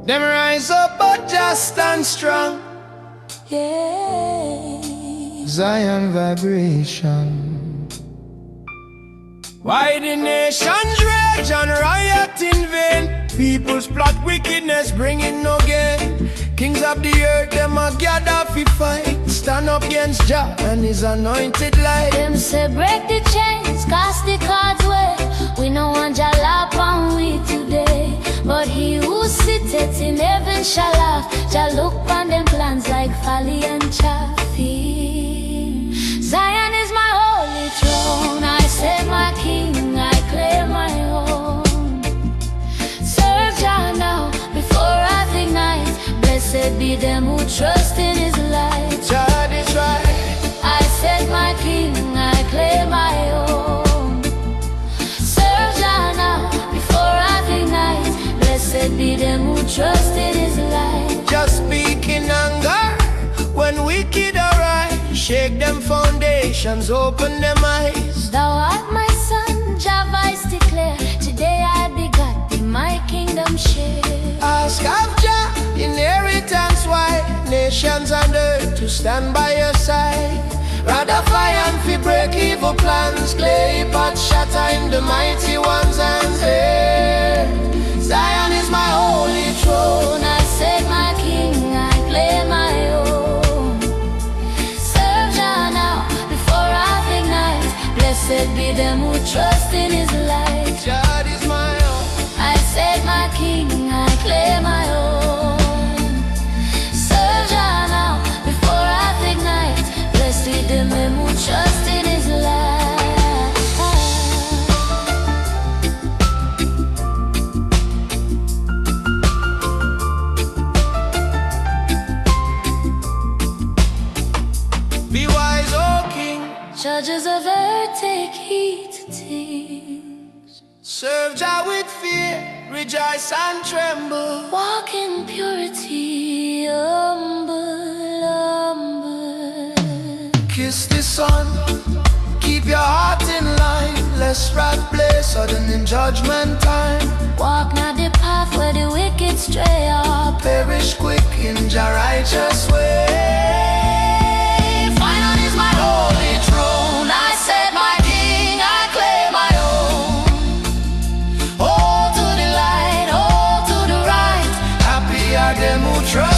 Them rise up but just stand strong. Yeah. Zion vibration. Why the nations rage and riot in vain? People's plot wickedness bringing no gain. Kings of the earth, them a gather fi fight. Stand up against Jah and his anointed light. Them say break the chains, cast the cards away. We no want Jah laugh on we today, but he who sitteth in heaven shall laugh. Jah look on them plans like folly and chaffee. Zion is my holy throne. I set my king, I claim my own. Serve Jah now before I ignite. Blessed be them who trust in his light. Jah is right. I set my king, I claim my own. Serve Jah now before I ignite. Blessed be them who trust in his light. Just speak in anger when wicked arise. Shake them foundations, open them eyes. Thou art my son, Jah voice declare. Today I begot thee, my kingdom share. Ask of Jah, inheritance wide. Nations and earth to stand by your side. Rather fire and fi break evil plans. Clay pot shatter in the mighty one's hands. Hey, Zion is my holy throne. I set my king, I claim my own. Serve Jah now before I ignite. Blessed be them who trust in his light. Jah is my own. I set my king, I claim my own. Serve Jah now before I ignite. Blessed be them who trust in his light. Be wise, O King. Judges of earth, take heed to things. Serve Jah with fear, rejoice and tremble. Walk in purity, humble, humble. Kiss the sun, keep your heart in line. Lest wrath play sudden in judgment time. Walk not the path where the wicked stray up. Perish quick in Jah righteous way. Zion is my holy throne. I set my king, I claim my own. Oh to the light, oh to the right. Happy are them who trust